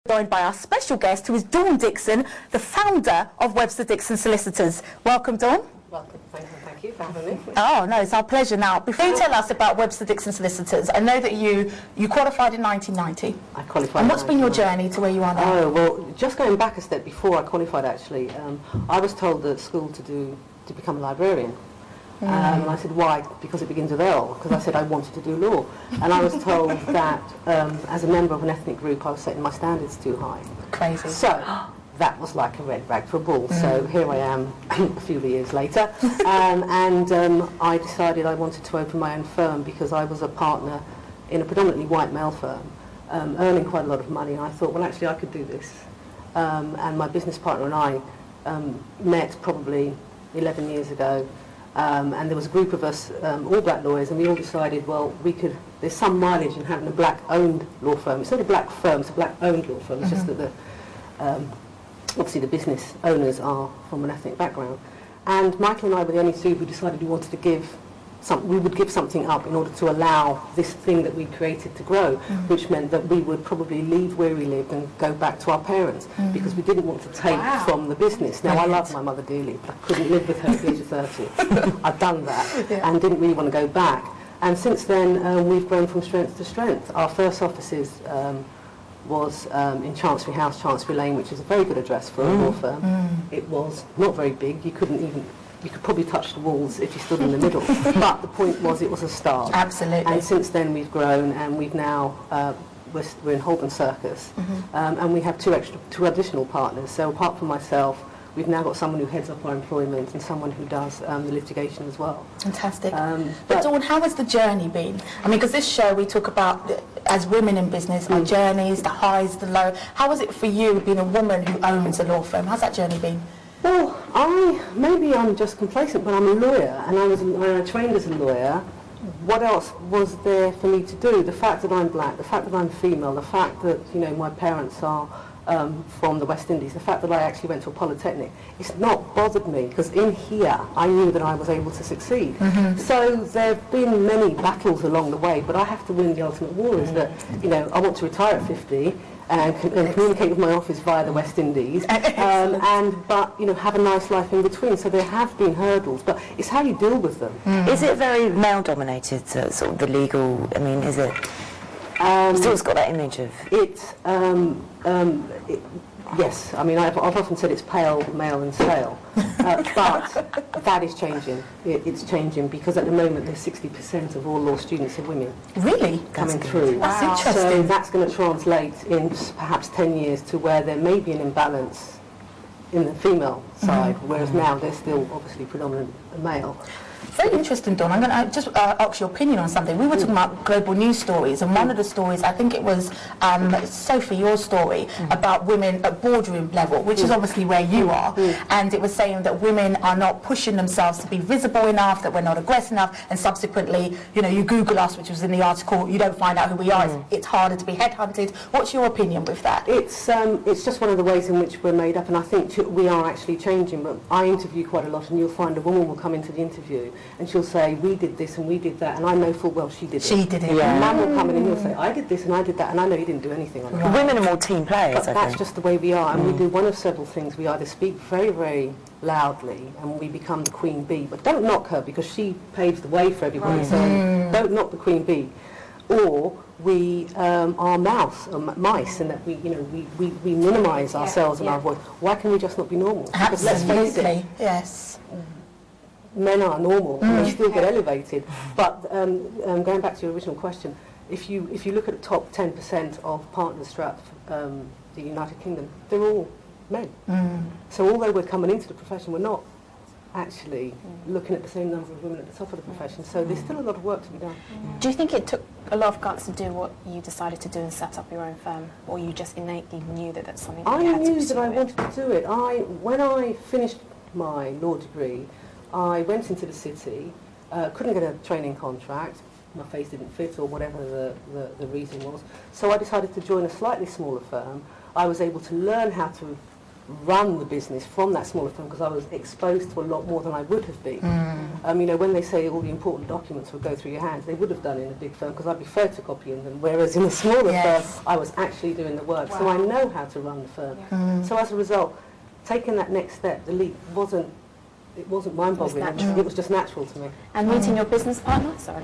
Joined by our special guest, who is Dawn Dixon, the founder of Webster Dixon Solicitors. Welcome, Dawn. Welcome. Thank you for having me. Oh, no, it's our pleasure. Now, before you tell us about Webster Dixon Solicitors, I know that you qualified in 1990. I qualified. And what's been your journey to where you are now? Oh, well, just going back a step before I qualified, actually, I was told at school to become a librarian. And I said, why? Because it begins with L. Because I said I wanted to do law. And I was told that as a member of an ethnic group, I was setting my standards too high. Crazy. So that was like a red rag for a bull. So here I am a few years later. I decided I wanted to open my own firm because I was a partner in a predominantly white male firm, earning quite a lot of money. And I thought, well, actually, I could do this. And my business partner and I met probably 11 years ago. And there was a group of us, all black lawyers, and we all decided, well, there's some mileage in having a black-owned law firm. It's not a black firm, it's a black-owned law firm. It's just that obviously the business owners are from an ethnic background. And Michael and I were the only two who decided we wanted to we would give something up in order to allow this thing that we created to grow, which meant that we would probably leave where we lived and go back to our parents because we didn't want to take from the business. Now, I love my mother dearly, but I couldn't live with her at the age of 30. I've done that and didn't really want to go back. And since then, we've grown from strength to strength. Our first offices was in Chancery House, Chancery Lane, which is a very good address for a law firm. It was not very big. You could probably touch the walls if you stood in the middle. But the point was, it was a start. Absolutely. And since then, we've grown, and we've now we're in Holborn Circus, and we have two additional partners. So apart from myself, we've now got someone who heads up our employment and someone who does the litigation as well. Fantastic. But Dawn, how has the journey been? I mean, because this show we talk about, as women in business, our journeys, the highs, the lows. How was it for you being a woman who owns a law firm? How's that journey been? Well, maybe I'm just complacent, but I'm a lawyer, and I trained as a lawyer. What else was there for me to do? The fact that I'm black, the fact that I'm female, the fact that, you know, my parents are from the West Indies, the fact that I actually went to a polytechnic, it's not bothered me, because in here I knew that I was able to succeed. So there have been many battles along the way, but I have to win the ultimate war, is that, you know, I want to retire at 50 and communicate with my office via the West Indies, but you know, have a nice life in between. So there have been hurdles, but it's how you deal with them. Is it very male-dominated, sort of the legal? I mean, is it? Still's got that image of yes, I mean, I've often said it's pale, male and stale, but that is changing. It's changing because at the moment there's 60% of all law students are women. Really? Coming through. That's interesting. So that's going to translate in perhaps 10 years to where there may be an imbalance in the female side, whereas now they're still obviously predominant male. Very interesting, Dawn. I'm going to just ask your opinion on something. We were talking about global news stories, and one of the stories, I think it was, Sophie, your story, about women at boardroom level, which is obviously where you are, and it was saying that women are not pushing themselves to be visible enough, that we're not aggressive enough, and subsequently, you know, you Google us, which was in the article, you don't find out who we are. It's harder to be headhunted. What's your opinion with that? It's just one of the ways in which we're made up, and I think we are actually changing. But I interview quite a lot, and you'll find a woman will come into the interview and she'll say, we did this and we did that, and I know full well she did it. She did it. Yeah. A man will come in and he'll say, I did this and I did that, and I know he didn't do anything on it. Women are more team players, but that's just the way we are, and we do one of several things. We either speak very, very loudly and we become the queen bee, but don't knock her because she paves the way for everybody, so don't knock the queen bee. Or we are mice, and that we minimise ourselves and our voice. Why can we just not be normal? Because let's face it, yes. Men are normal and they still get elevated. But going back to your original question, if you look at the top 10% of partners throughout the United Kingdom, they're all men. So although we're coming into the profession, we're not actually looking at the same number of women at the top of the profession. So there's still a lot of work to be done. Do you think it took a lot of guts to do what you decided to do and set up your own firm, or you just innately knew that that's something that you had to pursue? I knew that I wanted to do it. When I finished my law degree, I went into the city, couldn't get a training contract, my face didn't fit or whatever the reason was, so I decided to join a slightly smaller firm. I was able to learn how to run the business from that smaller firm because I was exposed to a lot more than I would have been. You know, when they say all the important documents would go through your hands, they would have done in a big firm because I'd be photocopying them, whereas in a smaller firm, I was actually doing the work. So I know how to run the firm. So as a result, taking that next step, the leap wasn't mind-boggling. It was just natural to me. And meeting your business partner? Sorry.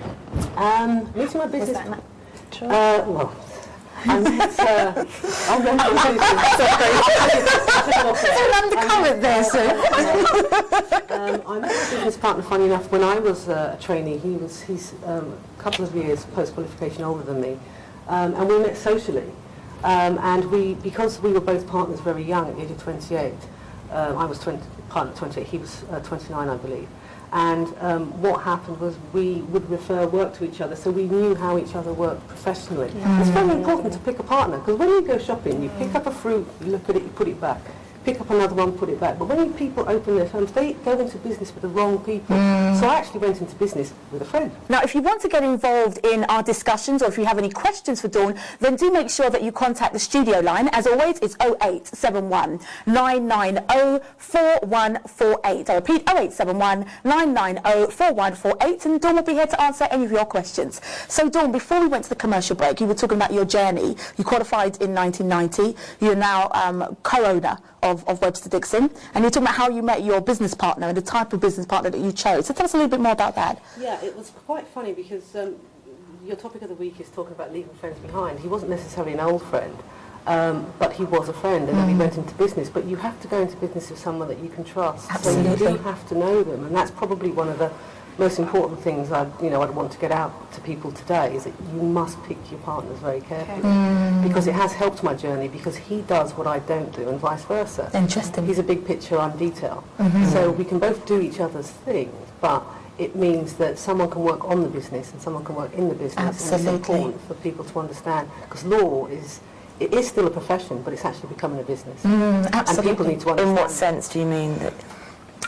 Meeting my business... Was that natural? Well, I met undercurrent there, Sue. I met my business partner, funny enough, when I was a trainee. He's a couple of years post-qualification older than me, and we met socially. And because we were both partners very young at the age of 28, I was partner 28, he was 29, I believe. And what happened was we would refer work to each other, so we knew how each other worked professionally. It's very important to pick a partner, because when you go shopping, you pick up a fruit, you look at it, you put it back. Pick up another one, put it back. But when people open their firms, they go into business with the wrong people. So I actually went into business with a friend. Now, if you want to get involved in our discussions, or if you have any questions for Dawn, then do make sure that you contact the studio line. As always, it's 0871 990 4148. I repeat, 0871 990 4148, and Dawn will be here to answer any of your questions. So, Dawn, before we went to the commercial break, you were talking about your journey. You qualified in 1990. You're now co-owner of Webster Dixon, and you're talking about how you met your business partner and the type of business partner that you chose. So tell us a little bit more about that. Yeah, it was quite funny because your topic of the week is talking about leaving friends behind. He wasn't necessarily an old friend, but he was a friend, and then we went into business. But you have to go into business with someone that you can trust. Absolutely. So you do have to know them, and that's probably one of the most important things I'd want to get out to people today, is that you must pick your partners very carefully, because it has helped my journey, because he does what I don't do and vice versa. Interesting. He's a big picture, I'm detail. So we can both do each other's things, but it means that someone can work on the business and someone can work in the business. Absolutely. And it's important for people to understand, because law is still a profession, but it's actually becoming a business. Absolutely. And people need to understand. In what sense do you mean that?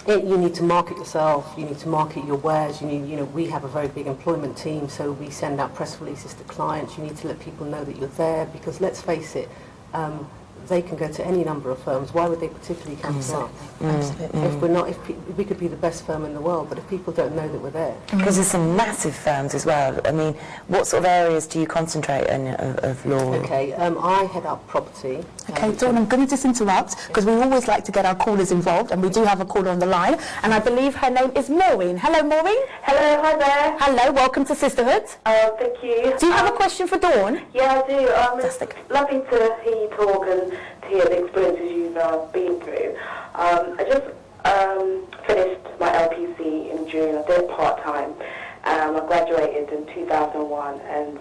You need to market yourself, you need to market your wares, we have a very big employment team, so we send out press releases to clients. You need to let people know that you're there, because let's face it, they can go to any number of firms. Why would they particularly come to us? Absolutely. If we could be the best firm in the world, but if people don't know that we're there. Because there's some massive firms as well. I mean, what sort of areas do you concentrate on of law? Okay, I head up property. Okay, Dawn, I'm going to just interrupt, because we always like to get our callers involved, and we do have a caller on the line, and I believe her name is Maureen. Hello, Maureen. Hello, hi there. Hello, welcome to Sisterhood. Oh, thank you. Do you have a question for Dawn? Yeah, I do. Fantastic. It's lovely to hear you talk and to hear the experiences you've been through. I just finished my LPC in June. I did it part-time. I graduated in 2001, and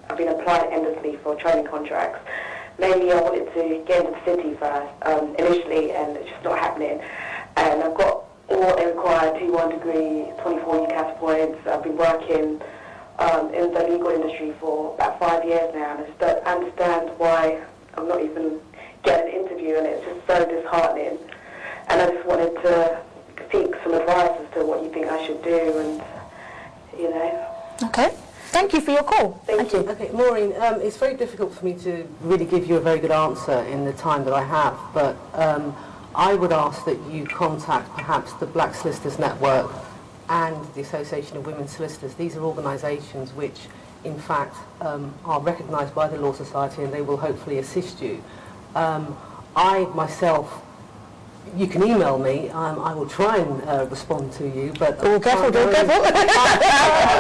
I've been applying endlessly for training contracts. Mainly I wanted to get into the city first, initially, and it's just not happening. And I've got all the required T1 degree, 24 UCAS points. I've been working in the legal industry for about 5 years now, and I just don't understand why I'm not even getting an interview, and it's just so disheartening. And I just wanted to seek some advice as to what you think I should do, and, Okay. Thank you for your call. Thank you. Okay, Maureen, it's very difficult for me to really give you a very good answer in the time that I have, but I would ask that you contact perhaps the Black Solicitors Network and the Association of Women Solicitors. These are organisations which, in fact, are recognised by the Law Society, and they will hopefully assist you. I myself, you can email me. I will try and respond to you, but Careful.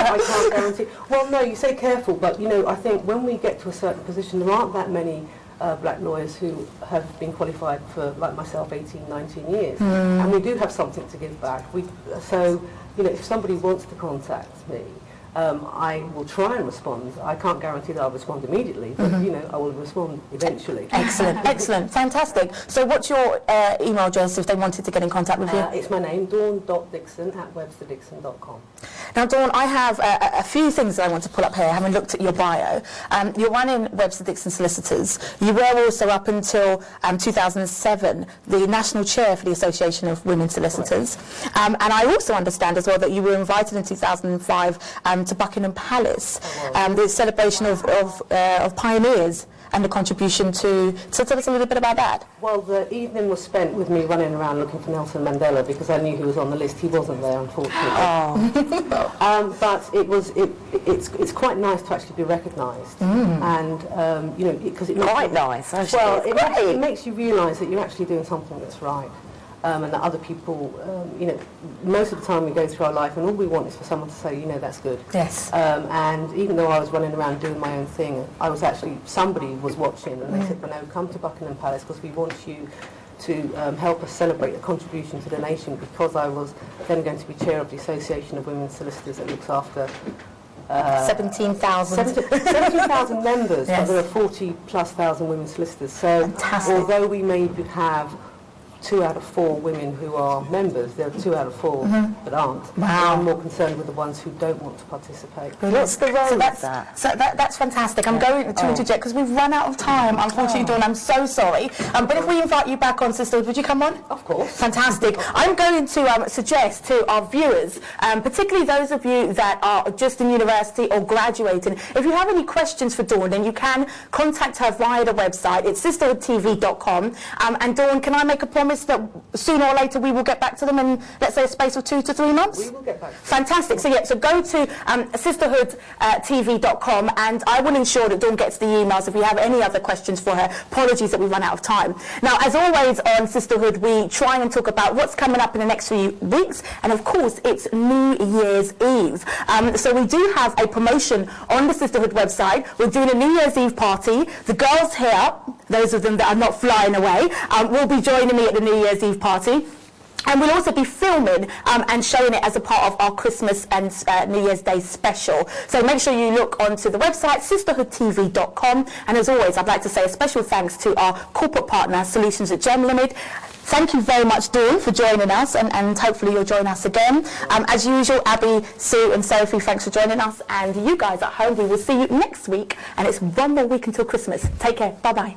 I can't guarantee. Well, no, you say careful, but I think when we get to a certain position, there aren't that many black lawyers who have been qualified for, like myself, 18, 19 years, and we do have something to give back. So if somebody wants to contact me, I will try and respond. I can't guarantee that I'll respond immediately, but I will respond eventually. Excellent, fantastic. So what's your email address if they wanted to get in contact with you? It's my name, dawn.dixon@websterdixon.com. Now, Dawn, I have a few things that I want to pull up here, having looked at your bio. You're running Webster Dixon Solicitors. You were also, up until 2007, the National Chair for the Association of Women Solicitors. And I also understand as well that you were invited in 2005 to Buckingham Palace, the celebration of pioneers and the contribution to... So tell us a little bit about that. Well, the evening was spent with me running around looking for Nelson Mandela because I knew he was on the list. He wasn't there, unfortunately. But it's quite nice to actually be recognised, and you know, because it quite nice. Well, it makes you realise that you're actually doing something that's right. And that other people, you know, most of the time we go through our life and all we want is for someone to say, you know, that's good. Yes. And even though I was running around doing my own thing, I was actually, somebody was watching and they said, well, no, come to Buckingham Palace because we want you to help us celebrate the contribution to the nation, because I was then going to be chair of the Association of Women Solicitors that looks after 17,000 members, yes. but there are 40,000+ women solicitors. So fantastic. Although we may have 2 out of 4 women who are members, there are 2 out of 4 that aren't. Wow. I'm more concerned with the ones who don't want to participate. What's the role So of that's, that? so that's fantastic. I'm going to interject because we've run out of time, unfortunately, Dawn. I'm so sorry. But if we invite you back on, Sisterhood, would you come on? Of course. Fantastic. I'm going to suggest to our viewers, particularly those of you that are just in university or graduating, if you have any questions for Dawn, then you can contact her via the website. It's sisterhoodtv.com. And Dawn, can I make a promise that sooner or later we will get back to them in, let's say, a space of 2 to 3 months? We will get back to them. Fantastic. So, yeah, so go to sisterhoodtv.com and I will ensure that Dawn gets the emails if you have any other questions for her. Apologies that we run out of time. Now, as always on Sisterhood, we try and talk about what's coming up in the next few weeks, and of course, it's New Year's Eve. So we do have a promotion on the Sisterhood website. We're doing a New Year's Eve party. The girls here, those of them that are not flying away, will be joining me at the New Year's Eve party. And we'll also be filming and showing it as a part of our Christmas and New Year's Day special. So make sure you look onto the website, sisterhoodtv.com. And as always, I'd like to say a special thanks to our corporate partner, Solutions at Gem Limit. Thank you very much, Dawn, for joining us, and hopefully you'll join us again. As usual, Abby, Sue and Sophie, thanks for joining us. And you guys at home, we will see you next week. And it's one more week until Christmas. Take care. Bye-bye.